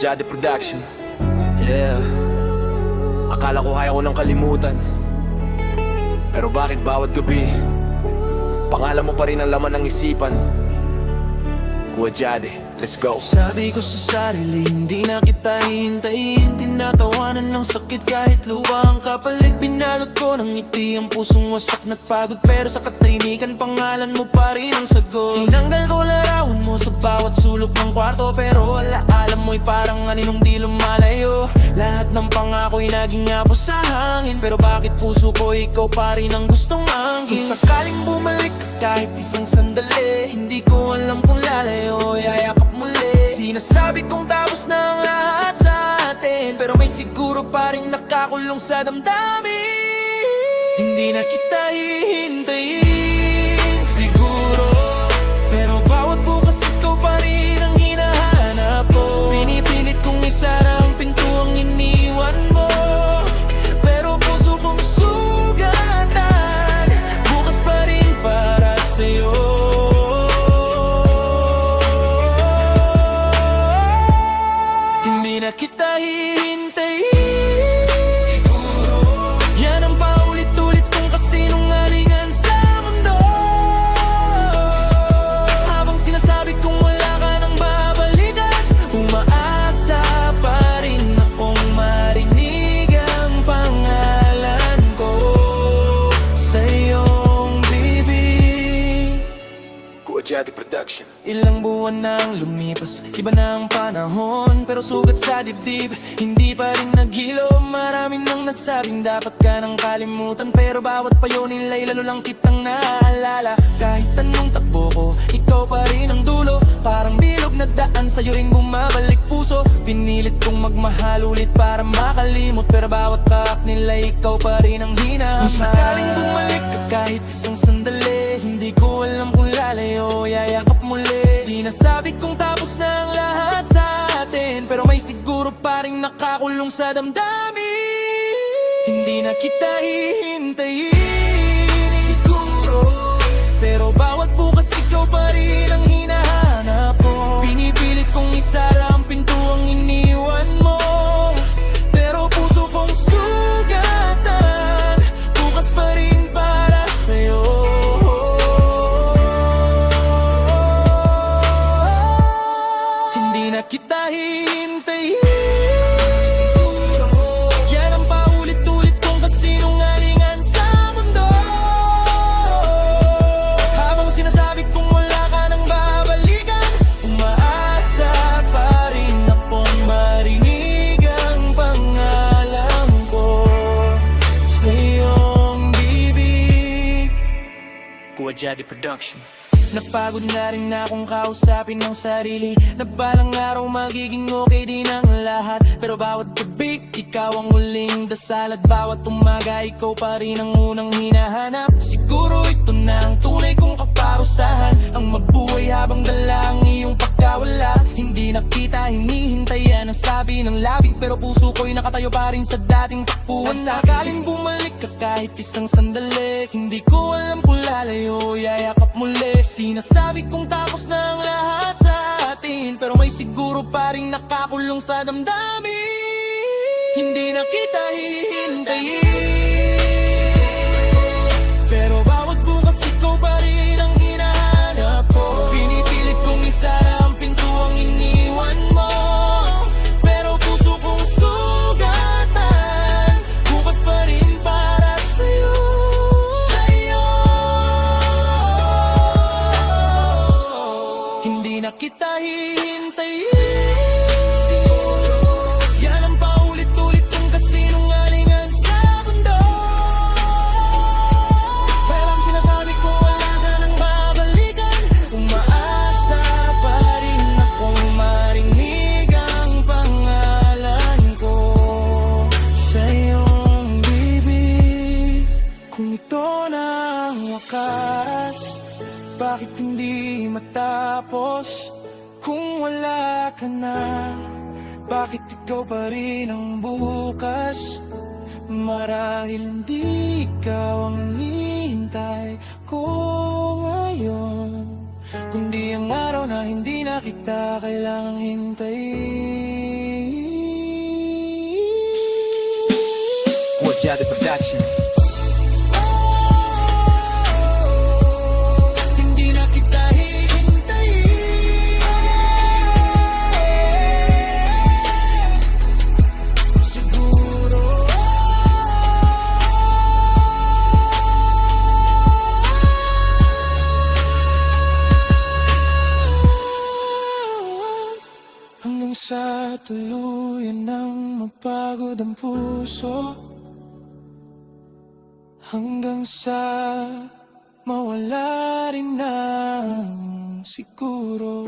Jade Production. Yeah. Akala ko kaya ko nang kalimutan, pero bakit bawat gabi pangalan mo pa rin ang laman ng isipan? Kuya Jade, let's go. Sabi ko sa sarili, hindi na kita hihintayin. Tinatawanan ng sakit kahit luwa ang kapalit. Binalot ko ng ngiti ang pusong wasak na't pagod, pero sa katahimikan pangalan mo pa rin ang sagot. Tinanggal ko larawan mo sa bawat sulok ng kwarto, pero alaala mo'y parang aninong di lumalayo. Lahat ng pangako'y naging apos sa hangin, pero bakit puso ko ikaw pa rin ang gustong angkin? Kung sakaling bumalik ka kahit isang sandali, hindi ko alam kung lalayo, yayakap muli. Sinasabi kong tapos na ang lahat sa atin, pero may siguro pa rin nakakulong sa damdamin. Hindi na kita hihintayin siguro, pero bawat bukas ikaw pa rin ang hinahanap ko. Pinipilit kong isara ang pintuang iniwan mo, pero puso kong sugatan, bukas pa rin para sa'yo. Hindi na kita hihintayin siguro, yan ang paulit-ulit kong kasinungalingan sa mundo. Habang sinasabi kong wala ka nang babalikan, umaasa pa rin akong marinig ang pangalan ko sa iyong bibig. Kuya Jade Production. Ilang buwan nang lumipas, iba na ang panahon, pero sugat sa dibdib, hindi pa rin naghilo. Marami nang nagsabing dapat ka nang kalimutan, pero bawat payo nila'y lalo lang kitang naaalala. Kahit anong takbo ko, ikaw pa rin ang dulo, parang bilog na daan sa'yo rin bumabalik puso. Pinilit kong magmahal ulit para makalimot, pero bawat kaak nila'y ikaw pa rin ang hinahama. Kung sakaling bumalik ka kahit isang sandali, hindi ko alam kung lalayo, yayakap muli. Sinasabi kong tapos na ang lahat sa atin, pero may siguro pa rin nakakulong sa damdamin. Hindi na kita hihintayin siguro, pero bawat bukas ikaw pa rin ang hinahanap ko. Pinipilit kong isara ang pintuang iniwan mo, pero puso kong sugatan, bukas pa rin para sa'yo. Hindi na kita hihintayin siguro, yan ang paulit-ulit kong kasinungalingan sa mundo. Habang sinasabi kong wala ka nang babalikan, umaasa pa rin akong marinig ang pangalan ko sa iyong bibig. Kuya Jade Production. Napagod na rin akong kausapin ng sarili, na balang araw magiging okay din ang lahat, pero bawat gabi ikaw ang huling dasal, at bawat umaga ikaw pa rin ang unang hinahanap. Siguro ito na ang tunay kong kaparusahan, ang mabuhay habang dala ang iyong pagkawala. Hindi na kita hinihintayan ang sabi ng labi, pero puso ko'y nakatayo pa rin sa dating takbuhan. At sakaling bumalik ka kahit isang sandali, hindi ko alam kung lalayo, yayakap muli. Sinasabi kong tapos na ang lahat sa atin, pero may siguro pa rin nakakulong sa damdamin. Hindi na kita hihintayin, pero bawat bukas ikaw pa rin ang hinahanap ko. Pinipilit kong isara ang pintuang iniwan mo, pero puso kong sugatan, bukas pa rin para sa'yo. Hindi na kita hihintayin siguro, yan ang paulit-ulit kong kasinungalingan sa mundo. Pero ang sinasabi ko wala ka nang babalikan, umaasa pa rin akong marinig ang pangalan ko sa iyong bibig. Kung ito na ang wakas, bakit hindi matapos? Kung wala ka na, bakit ikaw pa rin ang bukas? Marahil hindi ikaw ang hintay ko ngayon, kundi ang araw na hindi na kita kailangang hintayin. Jada Production. Hindi na kita hihintayin. Siguro hanggang sa tuluyan ng mapagod ang puso, hanggang sa mawala rin ng siguro.